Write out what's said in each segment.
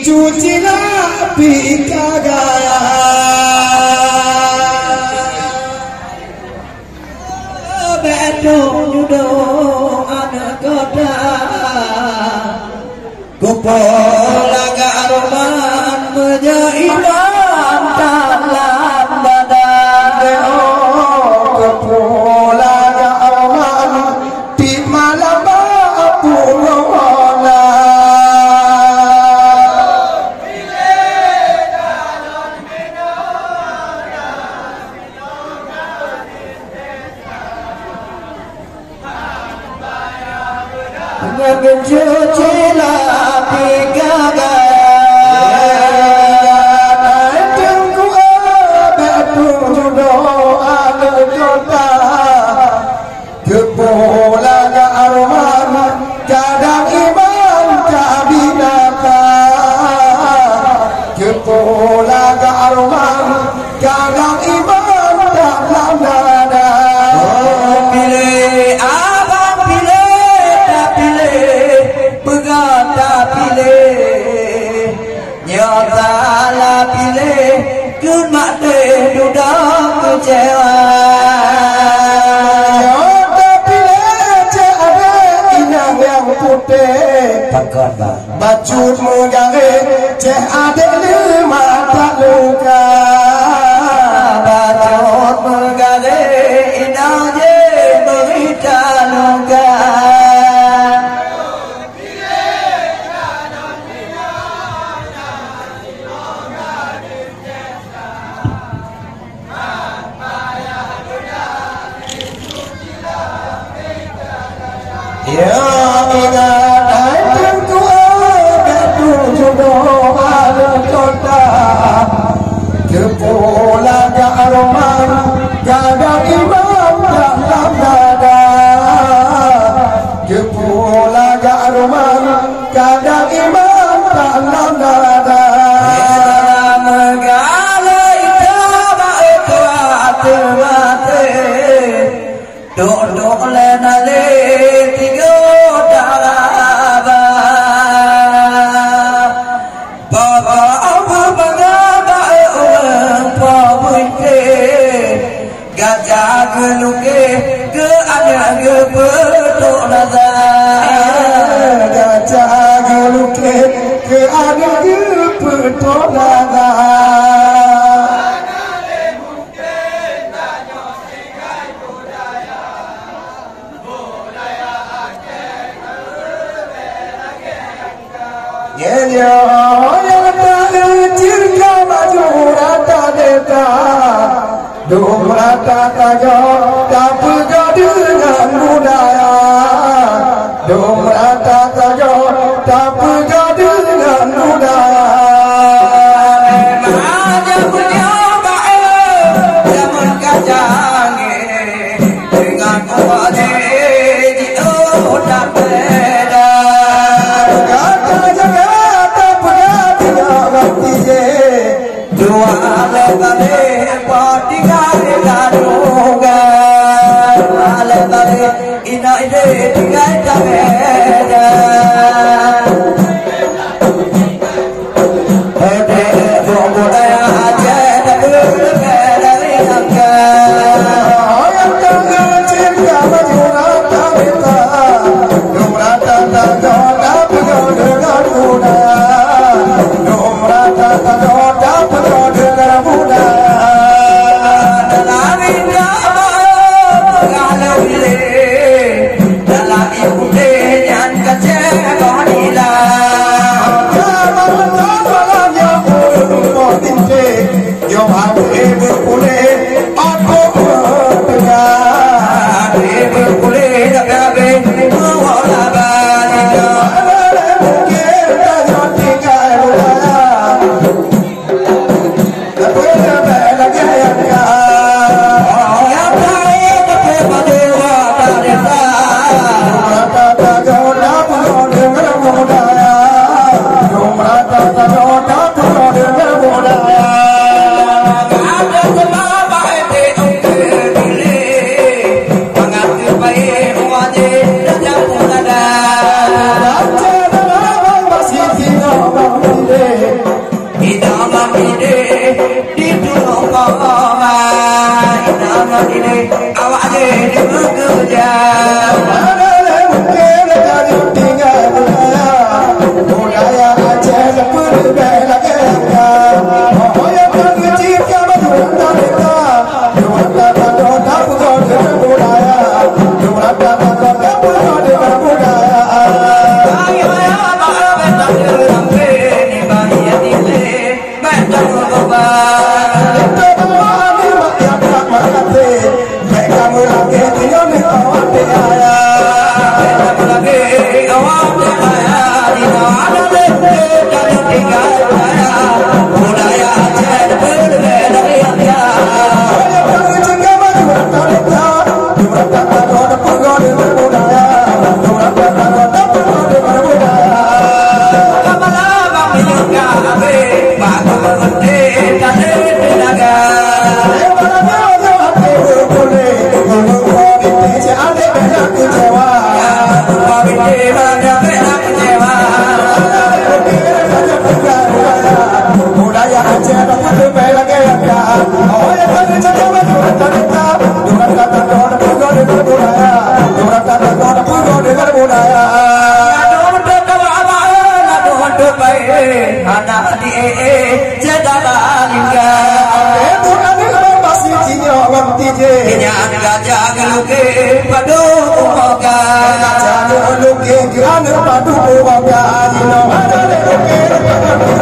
cucilah pikagaya bedok judo anak kota kupolaga aroman menjaiman dalam badan kupolaga aroman di malam apurona cucilah pikagaya tunggu betul doa kota kepolaga aroman kadang iman kabinata kepolaga aroman kadang iman dalam dada pilih abang pilih nyatalah pilih kun mati duduk kecewa nyata pilih cek ada inang yang putih bacut mengare cek ada lima tak luka bacut mengare inang je berita luka ya ingat tunggu betul jodoh alam kota kepolaga aroman kadang imam dalam dada kepolaga aroman kadang imam dalam dada mengalai tabai kuat mati duduk lenale keluke ke ada ke betul nazar gajah keluke ke ada ke betul nazar ya yang tak cirka maju rata deta Dumrata kajo tak pegah dengan budaya Dumrata kajo tak pegah dengan budaya Mahaja punya baik zaman kajang dengan kuali jido tak beda Kata jaga tak pegah tidak berhenti dua lebih ina ide tinggal jameda ede budaya aja dari angka yang tangga cinta majurata beta numrata tangga pegang dengan budaya numrata tangga pegang dengan budaya dalam ibu yang kecil ini awak jadi bekerja. Ada mungkin jadi tinggal budaya Aceh berbeda lagi. Oh ya kecil kamu tak kita, tak bukan budaya, tak bukan budaya. Ayo ya maaf tak sampai di bahaya ini, betul betul. Itu bawa ni makan makan mereka mulai tinggal ni awak dia. Mereka lagi awak dia di mana mereka jadi tinggal budaya Aceh berbeda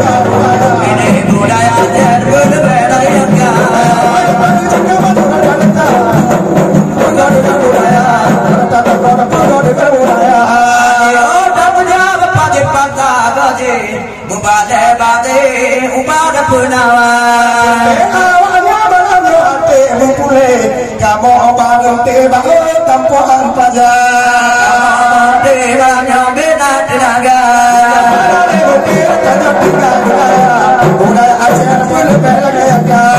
dia. Ini budaya berbeda ya. Kamu bangun tiba tampuan pajak Tibanya bina tenaga budaya Aceh berbeda gaya.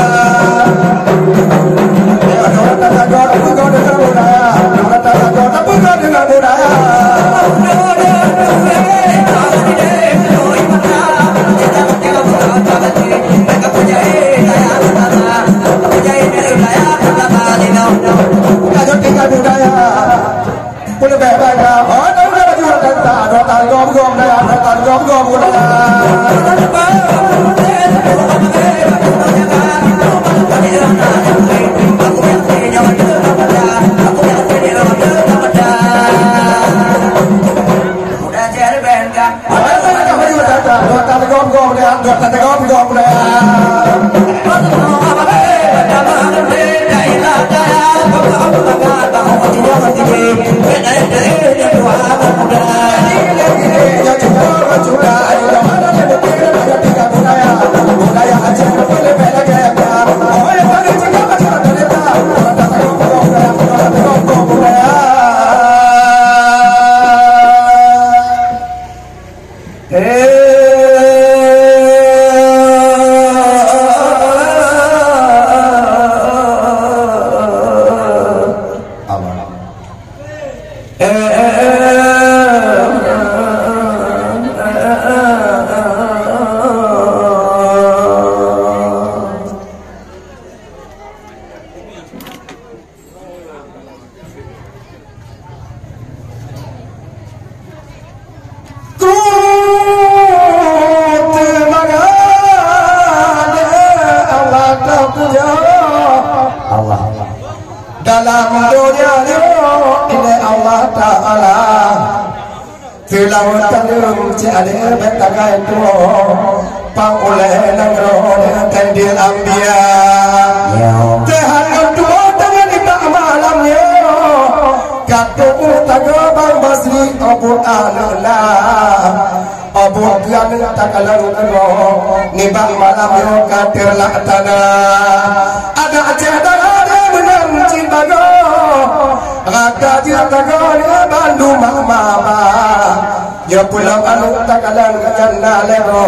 Dalam dunia ini Allah Ta'ala Filau tanum ciade betagai tu Pang oleh negro tendil ambia Tuhan itu dengan kita malamnya Katu tagabang basri Abu Alullah Abu Kian takalang negro Nibang malamnya katirlah tanah Ada Aceh dan ada menang cintago Rata cintago dia Bandung mama Ya pulang anu takalang kejana lero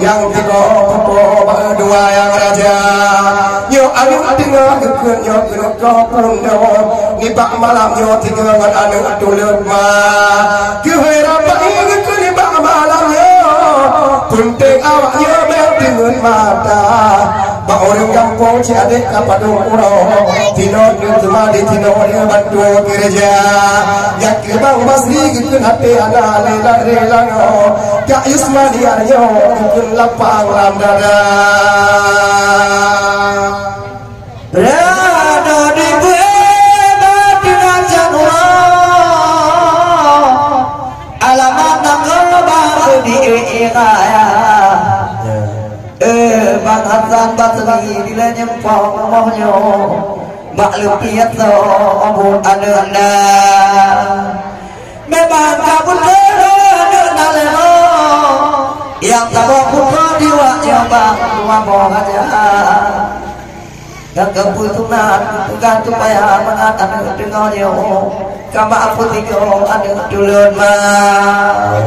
Yang tiga popo berdua yang raja Yo anu tinggal ikut yo kena pun dewa Nibak malam yo tinggal anu tulut ma Kehera baik ikut nibak malam yo Punting awak yo bertinggun mata ba orang kampung ci adik kapadung uro tino cuma di tino dia bantu gereja yak bang basri gitu hati ada lela lela ka ismani ayo ikut lapang lam dada berada di alamat nakal di iraya bang Hasan Basri bila nyempong mohnya maklum piatso obun ananda memang kabul kerana lelo yang tabok putra diwaknya bang rumah bohong aja dan keputusan bukan supaya mengatakan dengannya kama aku tiga ada dulun mah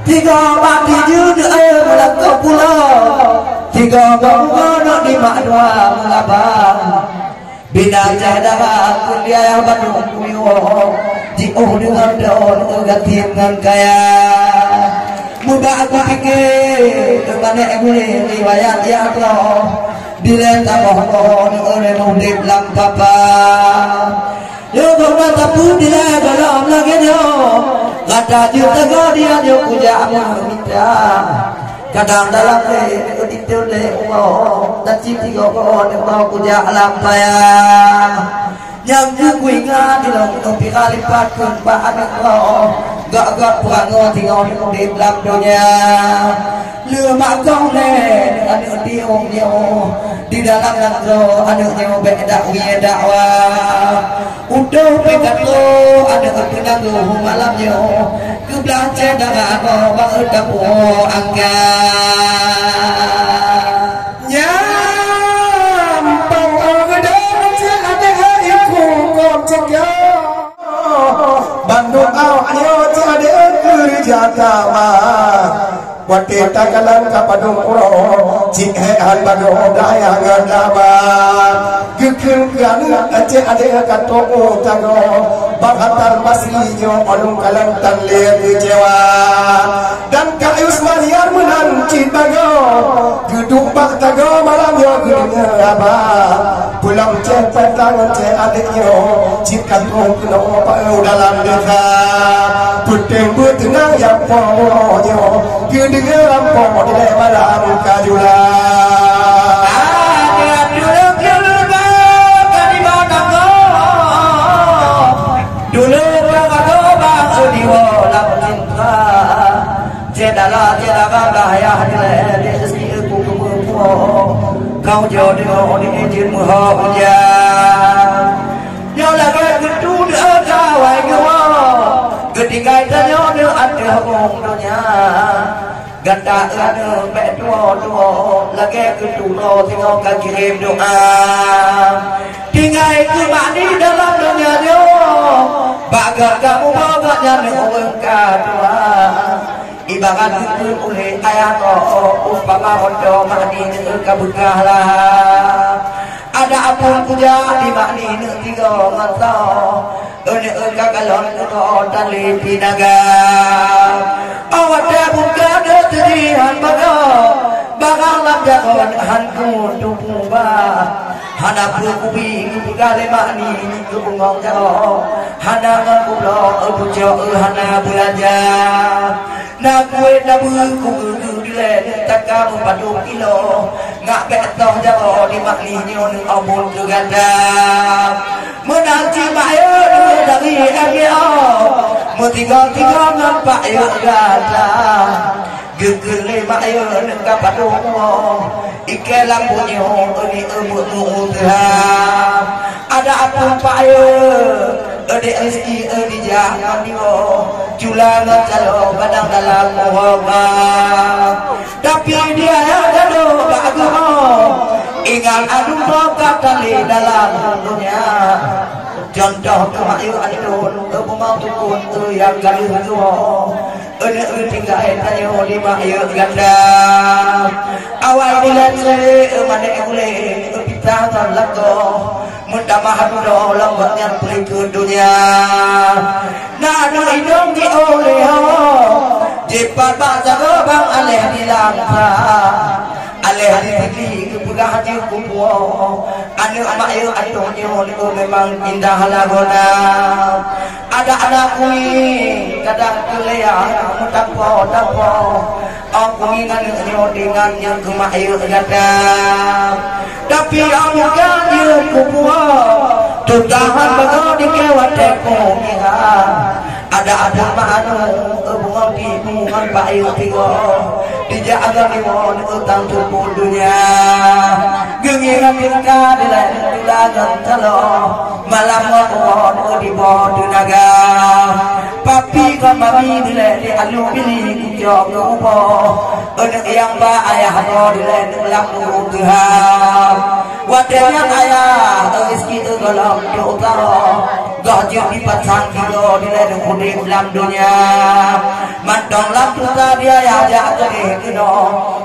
tiga mati judul melangkah pulau tiga bangun di makdua mengabang bina jadalah kuliah Bandung kuyo jauh dengan daun gatin dengan kaya muda aku pikir kemana boleh riwayat ya Allah bila tak bohong oleh murid lam papa yo guna tapu dia dalam lagi yo kata juta dia yo puja minta kadang dalam itu le Allah dan cipti go Allah puja alam paya yang ku ingat di dalam topi kalipat pun bahan Allah gak perango tinggal di dalam dunia lừa kau le ada dia di dalam nangro ada nyawa dakwah dakwah udah pekat lo ada kepenanggu malamnya ke belanja dengan baru kamu angka nyampang ada iku kau cegah Bandung ayo ada kerja kawa Watita kalang kapadung uro cik han badung daya ngadawa gekeng kan aceh ada kato tago bakatar masriyo olung kalang tanle kecewa dan kayus mariar menang citago gedung bak tago malam yo gedung apa pulang cek petang cek adiknya cik kampung keno pau dalam desa puting putenang ya ponyo dengan rampok di malam kajula dulu kau bang sediwa lam cinta jedalah bahaya di sisi aku kau jodoh di izin muhajian yo lagi gedung kawai gua ketika itu ada hubungannya ganda ada betul lagi kedua tengok kirim doa tinggal itu mani dalam dunia yo bagai kamu baganya orang kedua ibarat itu oleh ayat umpama hondo mani kabukahlah ada apa puja di mani tiga mata kagalon ko tali pinaga awat buka terihan baga bagang jagon hanku tuba hanapu kubi kale mani kubungong jao hanangan kulo pujo hana bulaja na kue dabu kugu dile takam padu kilo ngak betoh jao di makni nyon obul ganda menanti bayo dari agio mutiga nampak yo gada gegele bayo nengka padu ike lampunyo ini umut ada apa bayo ade rezeki di jangan dio julang calo badang dalam muhawa tapi dia jado bago ingat adu kata dalam dunia contoh kemayu adun mau tukun yang galuh tu tinggal tayo di mayu ganda awal bulan mana boleh kita lago mudah mahado lambatnya pergi ke dunia nah hidung di oleh jepat baca bang aleh di langka aleh di pegah haji kumpul anak mak yo atunyo niku memang indah lagona ada anak kuwi kadang kelea tapo aku ingat dengan yang kemayu gadam tapi aku kan yo kumpul tutahan bago di kewate ko ada manu bunga di bunga bayu tigo dijaga di mon utang tubuh dunia gengiran kita dilagan telo malam mon di bon naga papi kami di alu pilih jog upo yang ba ayah no di lam Tuhan wadanya ayah rezeki golong utara gaji di pasang kilo di dalam dunia mandong lamputa dia ya jaga kino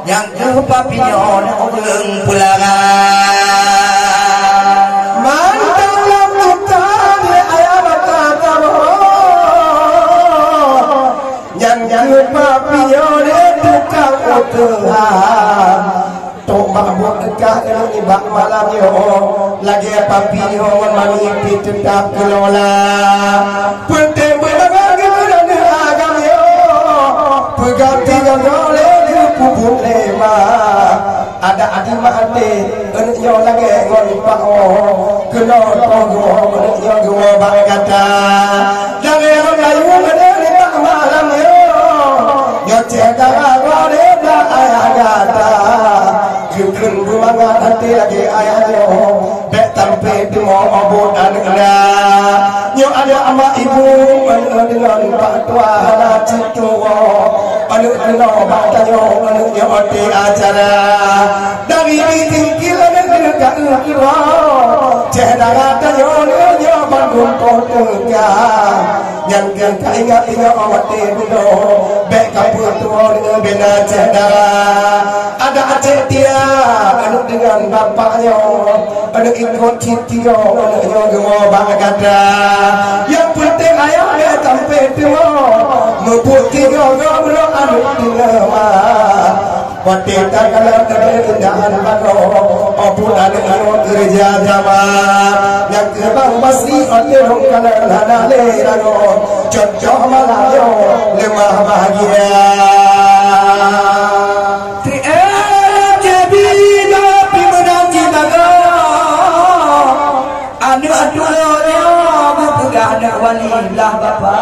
yang ke papinyo orang pulangan mandong lamputa dia ayah bakata yang ke papinyo dia tukang utuhan tok mabuk dekah ini bak malam yo lagi papinyo mani tetap kelola penting berbagi agam yo peganti ngole pupuk lema ada adi mate yo lagi ngol pao kelo togo yo go bak kata jangan layu meneri bak malam yo cedera ngole dak ayah kata Kekun bumangan hati lagi ayahnya Bek tampe di mau abut anak-anak Nyo ada ama ibu dengan pak tua anak citu anak-anak batanyo anak-anak di acara dari ditingkil anak-anak kira cedera tanyo nyo bangun kotega yang ingat-ingat awak dulu Bek kapur tua dengan bina cedera ada aceh dia anak dengan bapaknya anak ikut citio anaknya gemar bagada yang penting ayah dia sampai tua mebuk tiga gomro anak dilema wanita kalau keindahan bago apun anak gereja zaman yang kebang masih orang kalau halale lago contoh malayo lemah bahagia walilah bapa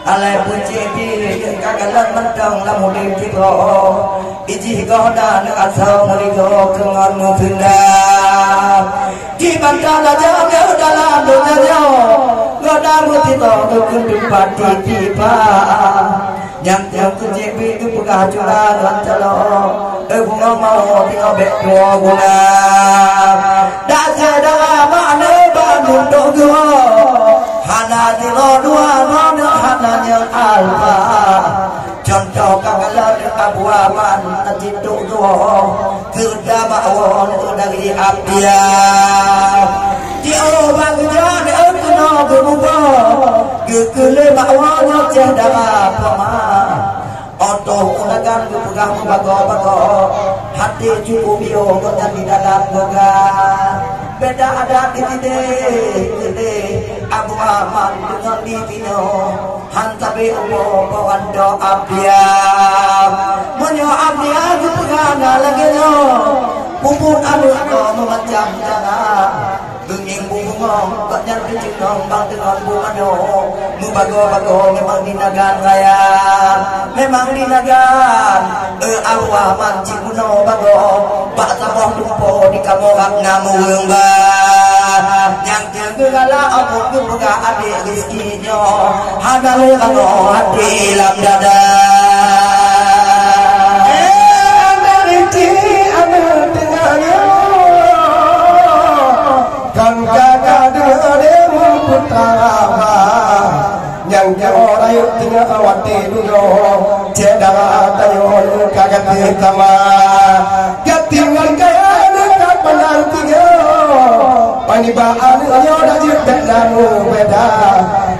alai puji di kagalan mentang lamu di tiro iji goda asal merigo kengan mutunda di bantala jaga dalam dunia goda mutito kekundung pati tiba yang puji itu pegah curang lancalo bunga mau tinggal bek dua guna dak sedang mana bandung dogo hana dilo dua nona hana yang alfa contoh kagalan abu aman najitu dua kerja mawon dari abdia di obang jane ekno gemugo gekele mawon cedera pama Otoh unagan berpegang bago-bago hati cukup yo kota di dalam boga beda ada di tide abu aman dengan divino hantabe ubo bawando abdia menyo abdia berpegang lagi yo pupun anu memacam jana Benging bungong, kok nyari cinong bang dengan bungano Mubago-bago memang dinagan raya Memang dinagan awaman cimuno bago Bak saboh lumpo di kamorak ngamueng ba Yang kegala omong kebuka adik rizkinya Hadal kano hati lam dada Kan kakak demu putara yang jauh rayu tinggal awati dulu cedera tayo kakak tama gatingan kaya dekat benar tiga panibaan yo dah jidat lalu beda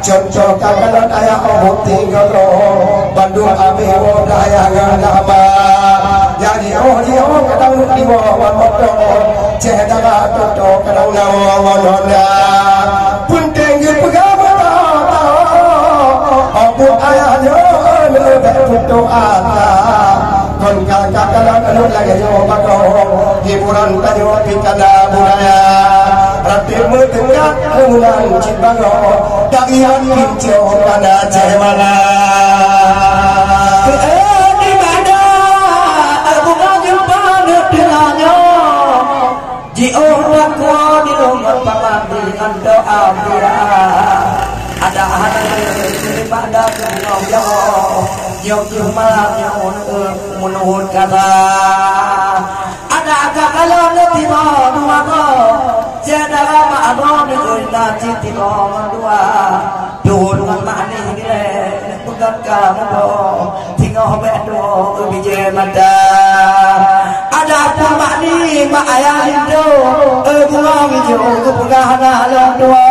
contoh kakak ayah obot tinggal Bandung abi daya ngama yang Jadi oh kadang di bawah motor cedera toto kadang nawa nona pun tinggi pegang aku ayahnya lebih foto ada kon kakak kalau lagi yo bako hiburan tayo pikada budaya rati mendengar kemulan cibango dagian pinjau pada cemana di mana aku jumpa dengannya di orang tua di rumah paman dengan doa ada hal pada yang malam yang menurut kata ada agak kalau nanti dua jadi apa ada nanti dua dulu mana ini bukan kamu tinggal bedo biji mata ada apa makni mak ayah itu buang hijau kepegahan alam dua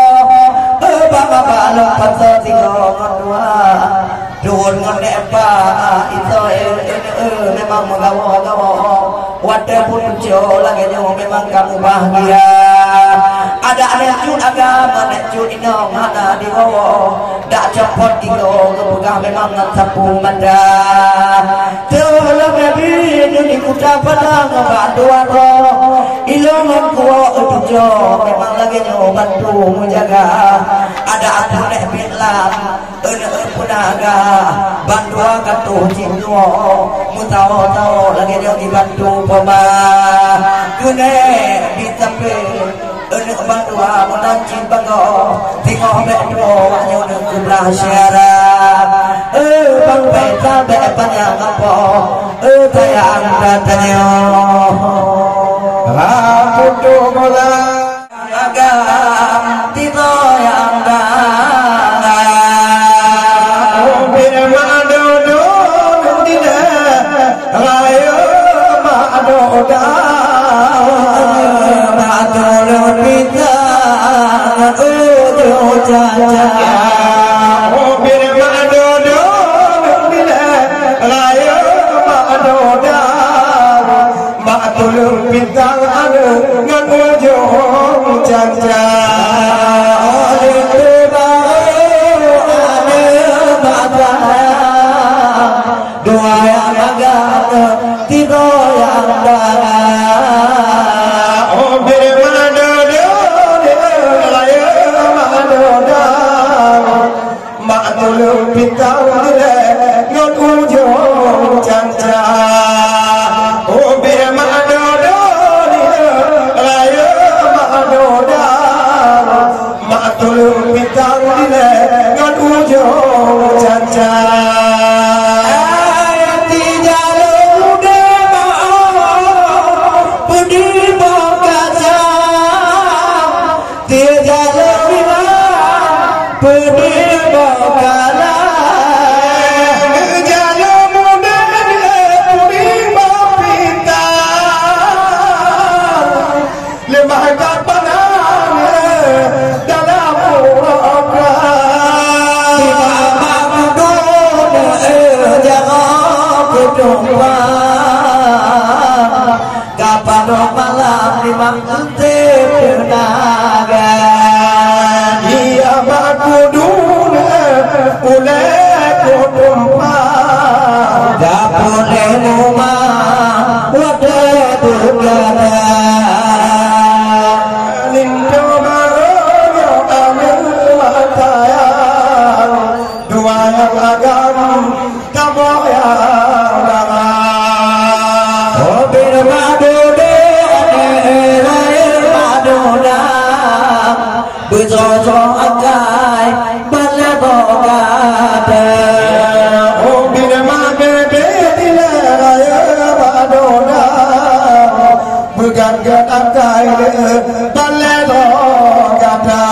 bapa alam patah tinggal dua Duhun ngondek pa itu memang mengawo-ngawo wadah pun jauh lagi jauh memang kamu bahagia ada cut agama cut ino mana di bawah dak cepot tinggal kepegang memang ngatapu manda tolong nabi ini kuda pada ngebantu aku ilmu kuo ujo memang lagi jauh bantu menjaga ada aku nek bilang punaga bantu katuh cinta mutawa lagi jauh dibantu poma kene ditampe enek bantu menanci bango tengok bedo wanyo jumlah syarat bang beta banyak apa tayang katanya Raputu bola agam tito yang bintang ada ngan ujung janja oleh terbang ada mata dua yang agak tiga yang darah oh bimana mak tulung bintang ada ngan ujung janja oh bimana tulung bintang dile ngan ujung janja ayati jalur dema pudi bokaja dia jalur dema pudi bokala jalur muda dile pudi bopita lemah kapana kapan malam limang entir naga iya aku dulu boleh kutumpa dapur rumah wadah turgana lindo baronya amin mataya dua yang agam tabok yang lama bejojo akai bale bogada oh bina mabebe dile raya badona began akai bale bogada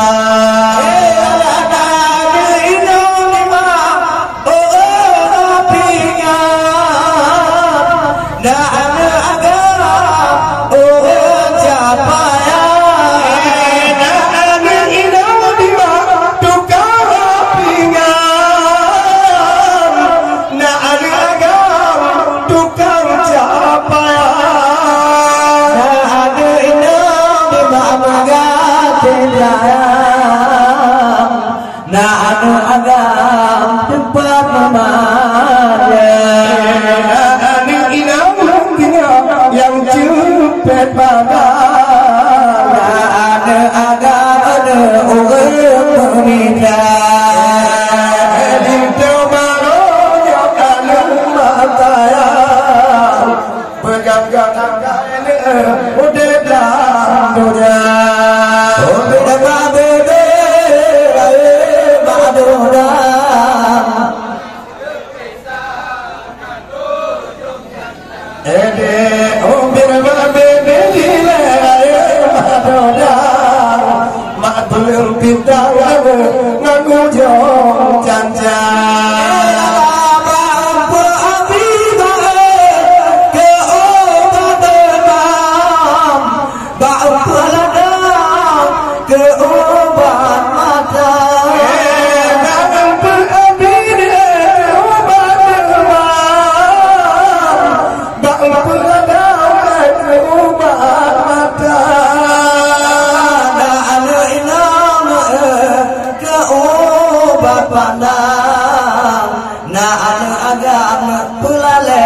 agama pulale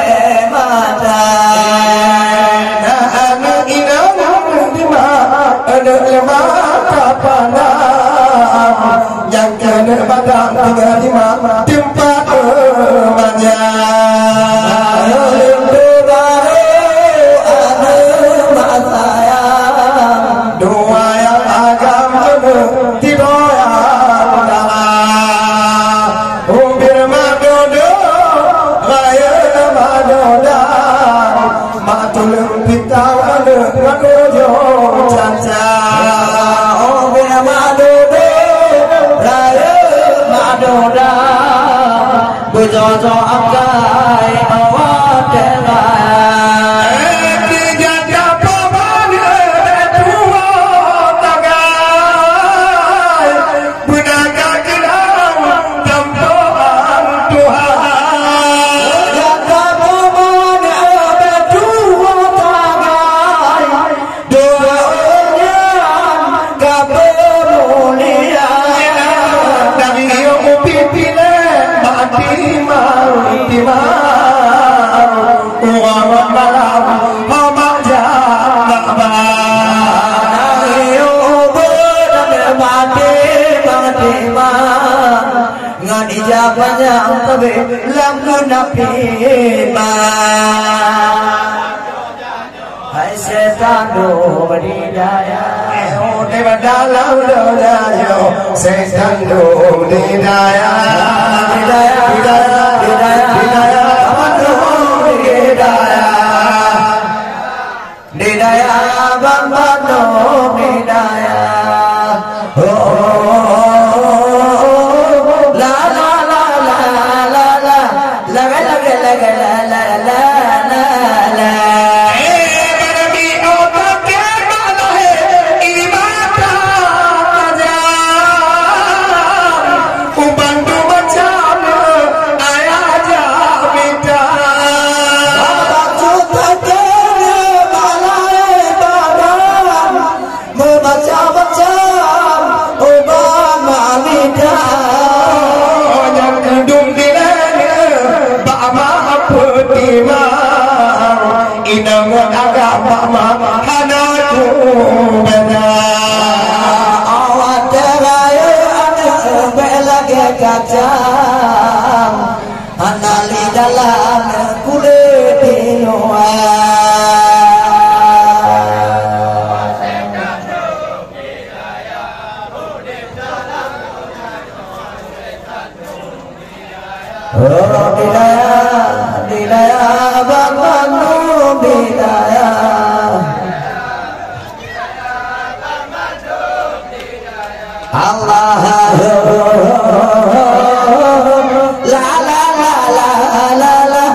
mata anu inana dima ada lema kapana yang kena badang tiga lima tempat manja rindu baru anu masaya dua yang agama tidak yang dalam umbir madodo raya madoda matul pitau anu madojo caca umbir madodo raya madoda bujojo angkai awat ijabahnya tabe lam nabi ma hai setan do berdaya dewa dalam dodayo setan do didaya hidayah hidayah hidayah hidayah hidayah hidayah bambano hidayah inang agama hanaku benar awat teraya anak belage kacang anali dalam kulit dinoa hidayah hidayah bambanu hidayah Allah la la la la la la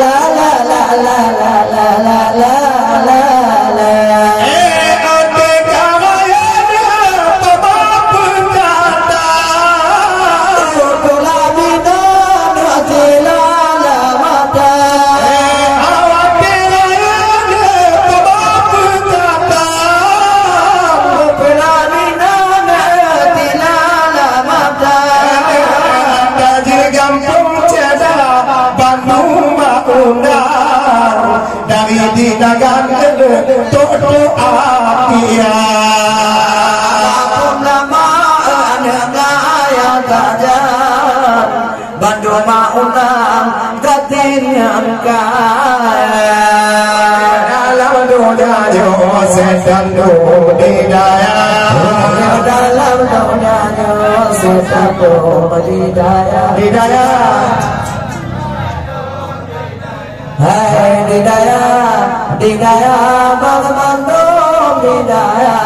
la la la la la la la la dari dinagan toto atia nama anegaya kajar bandu maunang katinyan kaya dalam dunia yo setan do didaya dalam dunia yo setan do didaya didaya hai didaya didaya bagaimana didaya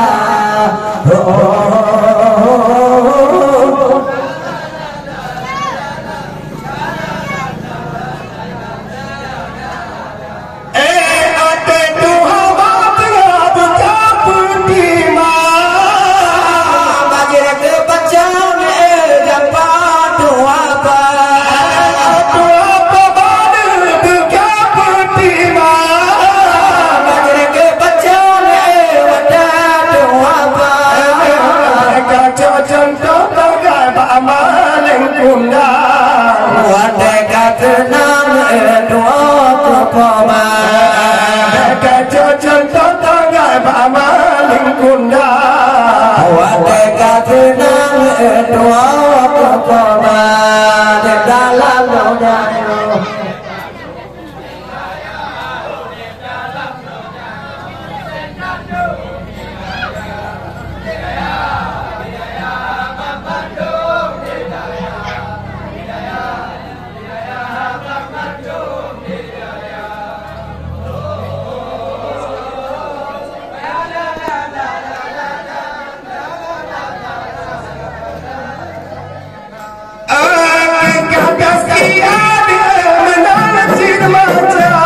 tenang dua kekoma Kecucun tetangga pamaling kunda Wadeka tenang dua kekoma di dalam dunia Menanti mata